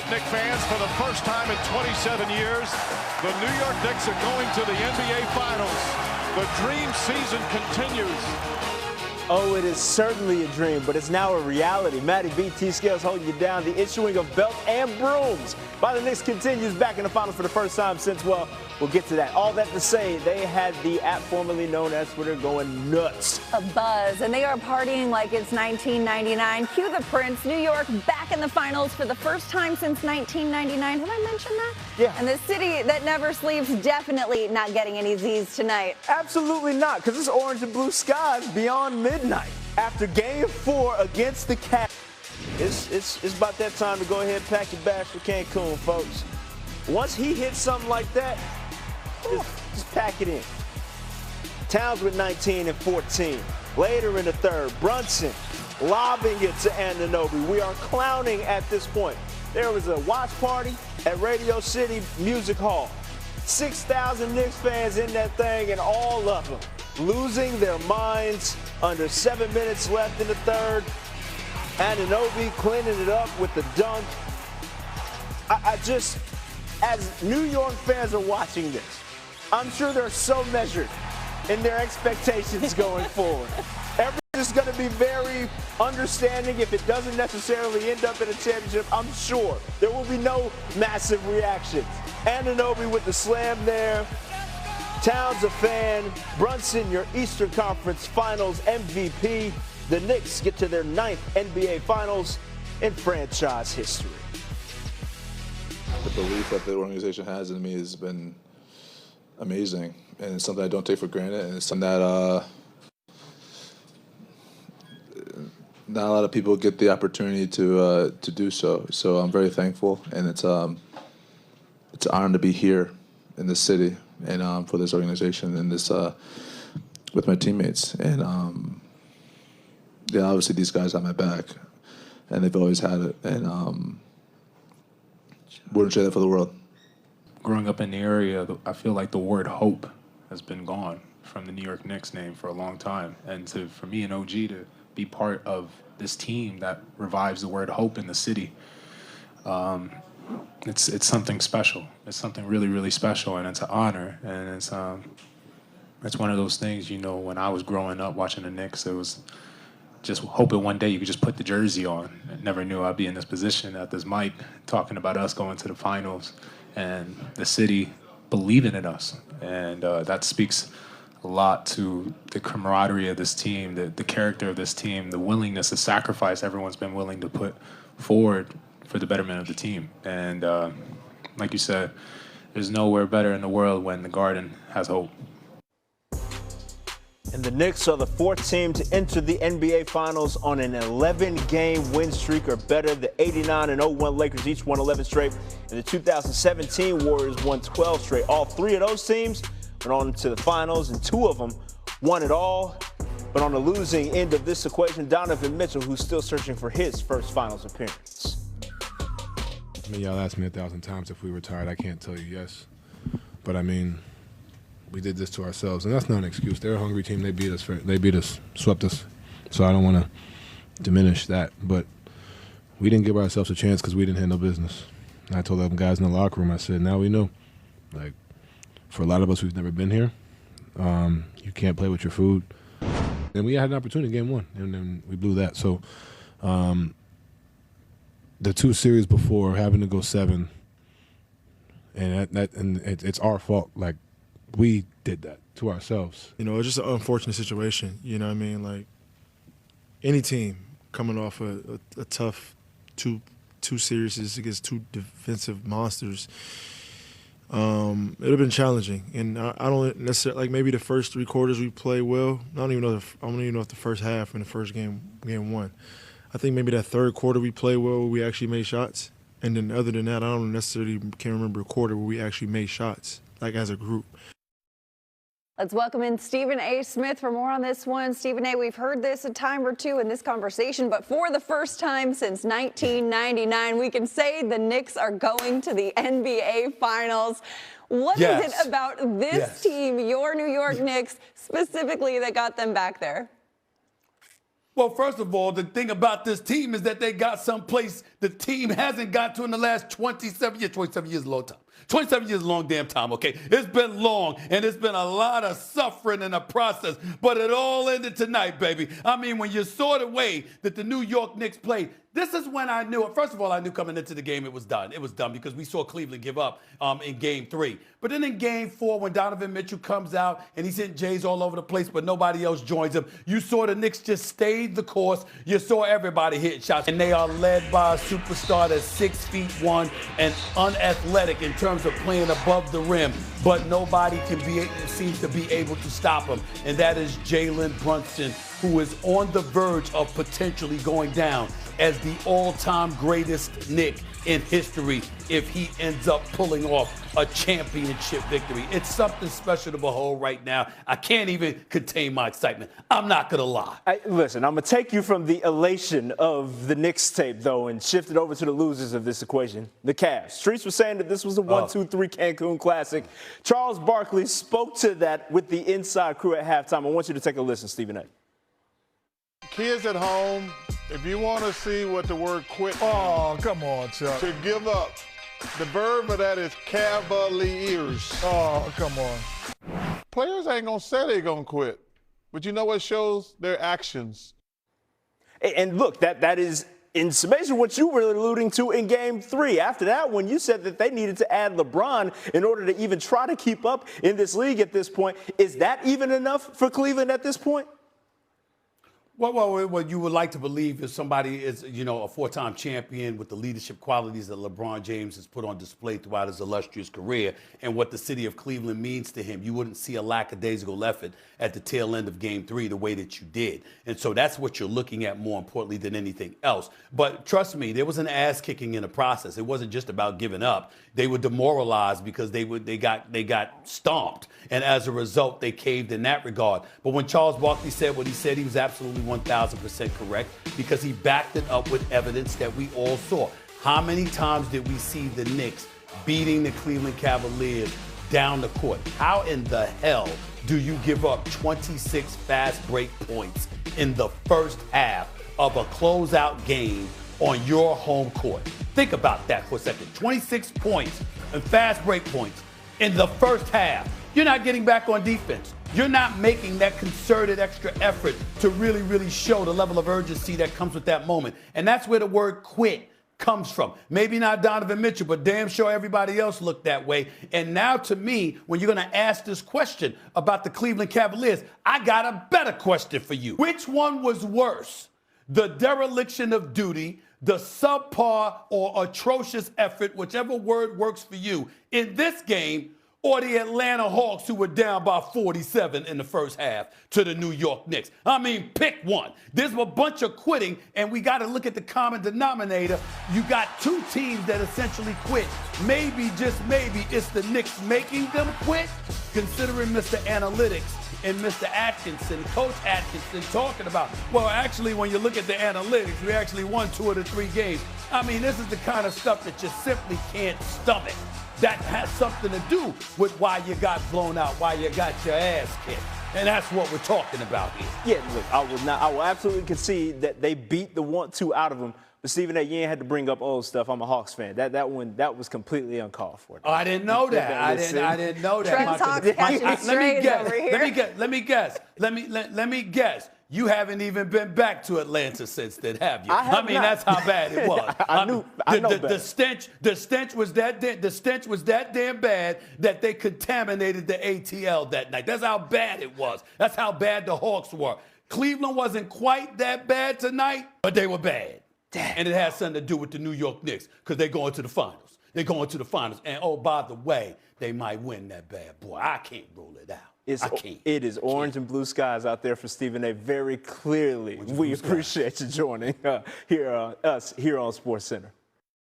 Knicks fans, for the first time in 27 years, the New York Knicks are going to the NBA Finals. The dream season continues. Oh, it is certainly a dream, but it's now a reality. Matty B, T-Scales holding you down. The issuing of belts and brooms by the Knicks continues back in the finals for the first time since, well, we'll get to that. All that to say, they had the app formerly known as Twitter going nuts. A buzz, and they are partying like it's 1999. Cue the Prince. New York back in the finals for the first time since 1999. Have I mentioned that? Yeah. And the city that never sleeps definitely not getting any Z's tonight. Absolutely not, because it's orange and blue skies beyond midnight. After Game 4 against the Cavs, it's about that time to go ahead and pack your bags for Cancun, folks. Once he hits something like that, just pack it in. Towns with 19 and 14. Later in the third, Brunson lobbing it to Anunoby. We are clowning at this point. There was a watch party at Radio City Music Hall. 6,000 Knicks fans in that thing, and all of them losing their minds. Under 7 minutes left in the third. Anunoby cleaning it up with the dunk. I just, as New York fans are watching this, I'm sure they're so measured in their expectations going forward. Everyone's just going to be very understanding. If it doesn't necessarily end up in a championship, I'm sure there will be no massive reactions. Anunoby with the slam there. Towns a fan. Brunson, your Eastern Conference Finals MVP. The Knicks get to their 9th NBA Finals in franchise history. The belief that the organization has in me has been amazing, and it's something I don't take for granted, and it's something that not a lot of people get the opportunity to do so. So I'm very thankful, and it's an honor to be here in this city and for this organization and this with my teammates. And yeah, obviously these guys have my back, and they've always had it, and wouldn't trade that for the world. Growing up in the area, I feel like the word hope has been gone from the New York Knicks name for a long time. And for me and OG to be part of this team that revives the word hope in the city, it's something special. It's something really, really special, and it's an honor. And it's one of those things, you know, when I was growing up watching the Knicks, it was just hoping one day you could just put the jersey on. I never knew I'd be in this position at this mic talking about us going to the finals and the city believing in us. And that speaks a lot to the camaraderie of this team, the character of this team, the willingness, the sacrifice everyone's been willing to put forward for the betterment of the team. And like you said, there's nowhere better in the world when the Garden has hope. And the Knicks are the 4th team to enter the NBA Finals on an 11-game win streak or better. The 89 and 01 Lakers each won 11 straight, and the 2017 Warriors won 12 straight. All 3 of those teams went on to the finals, and 2 of them won it all. But on the losing end of this equation, Donovan Mitchell, who's still searching for his first finals appearance. I mean, y'all asked me 1,000 times if we retired. I can't tell you yes. But, I mean, we did this to ourselves, and that's not an excuse. They're a hungry team. They beat us, swept us. So I don't want to diminish that. But we didn't give ourselves a chance because we didn't handle business. And I told them guys in the locker room, I said, now we know. Like, for a lot of us who've never been here, you can't play with your food. And we had an opportunity in game 1, and then we blew that. So the 2 series before, having to go 7, and it's our fault. Like, we did that to ourselves. You know, it's just an unfortunate situation. You know what I mean? Like, any team coming off a tough two series against 2 defensive monsters, it would have been challenging. And I don't necessarily, like, maybe the first 3 quarters we play well. I don't even know if the first half in the first game 1. I think maybe that 3rd quarter we played well where we actually made shots. And then other than that, I don't necessarily can't remember a quarter where we actually made shots, like as a group. Let's welcome in Stephen A. Smith for more on this one. Stephen A., we've heard this a time or two in this conversation, but for the first time since 1999, we can say the Knicks are going to the NBA Finals. What is it about this team, your New York Knicks, specifically that got them back there? Well, first of all, the thing about this team is that they got someplace the team hasn't got to in the last 27 years. 27 years is a long time. 27 years is a long damn time, okay? It's been long, and it's been a lot of suffering in the process, but it all ended tonight, baby. I mean, when you saw the way that the New York Knicks played, this is when I knew, first of all, I knew coming into the game it was done. It was done because we saw Cleveland give up in Game 3. But then in Game 4, when Donovan Mitchell comes out and he's hitting Jays all over the place, but nobody else joins him, you saw the Knicks just stayed the course. You saw everybody hitting shots. And they are led by a superstar that's 6'1" and unathletic in terms of playing above the rim. But nobody seems to be able to stop him. And that is Jalen Brunson, who is on the verge of potentially going down as the all-time greatest Knick in history if he ends up pulling off a championship victory. It's something special to behold right now. I can't even contain my excitement. I'm not going to lie. Listen, I'm going to take you from the elation of the Knicks tape, though, and shift it over to the losers of this equation, the Cavs. Streets were saying that this was a 1-2-3 Cancun Classic. Charles Barkley spoke to that with the inside crew at halftime. I want you to take a listen, Stephen A. Kids at home, if you want to see what the word quit means, come on, Chuck. to give up, the verb of that is cavaliers. Oh, come on. Players ain't going to say they're going to quit, but you know what shows? Their actions. And look, that is in summation what you were alluding to in Game 3. After that one, you said that they needed to add LeBron in order to even try to keep up in this league at this point. Is that even enough for Cleveland at this point? Well, what you would like to believe is somebody is, a four-time champion with the leadership qualities that LeBron James has put on display throughout his illustrious career and what the city of Cleveland means to him. You wouldn't see a lackadaisical effort at the tail end of Game 3 the way that you did. And so that's what you're looking at more importantly than anything else. But trust me, there was an ass-kicking in the process. It wasn't just about giving up. They were demoralized because they got stomped. And as a result, they caved in that regard. But when Charles Barkley said what he said, he was absolutely 1,000% correct because he backed it up with evidence that we all saw. How many times did we see the Knicks beating the Cleveland Cavaliers down the court? How in the hell do you give up 26 fast break points in the first half of a closeout game on your home court? Think about that for a second. 26 points and fast break points in the first half. You're not getting back on defense. You're not making that concerted extra effort to really, really show the level of urgency that comes with that moment. And that's where the word quit comes from. Maybe not Donovan Mitchell, but damn sure everybody else looked that way. And now to me, when you're going to ask this question about the Cleveland Cavaliers, I got a better question for you. Which one was worse? The dereliction of duty, the subpar or atrocious effort, whichever word works for you, in this game, or the Atlanta Hawks who were down by 47 in the first half to the New York Knicks? I mean, pick one. There's a bunch of quitting, and we got to look at the common denominator. You got two teams that essentially quit. Maybe, just maybe, it's the Knicks making them quit, considering Mr. Analytics and Mr. Atkinson, Coach Atkinson, talking about, well, actually, when you look at the analytics, we actually won 2 of the 3 games. I mean, this is the kind of stuff that you simply can't stomach. That has something to do with why you got blown out, why you got your ass kicked. And that's what we're talking about here. Yeah, look, I will absolutely concede that they beat the 1-2 out of them. But Stephen A., you ain't had to bring up old stuff. I'm a Hawks fan. That was completely uncalled for. Oh, I didn't know that. I didn't know that. Trent's Hawks catching strays over here. Let me guess. You haven't even been back to Atlanta since then, have you? I mean, not. That's how bad it was. I know the stench was that damn bad that they contaminated the ATL that night. That's how bad it was. That's how bad the Hawks were. Cleveland wasn't quite that bad tonight, but they were bad. Damn. And it has something to do with the New York Knicks because they're going to the finals. They're going to the finals. And, oh, by the way, they might win that bad boy. I can't rule it out. It is orange and blue skies out there for Stephen A. very clearly. We appreciate you joining us here on SportsCenter.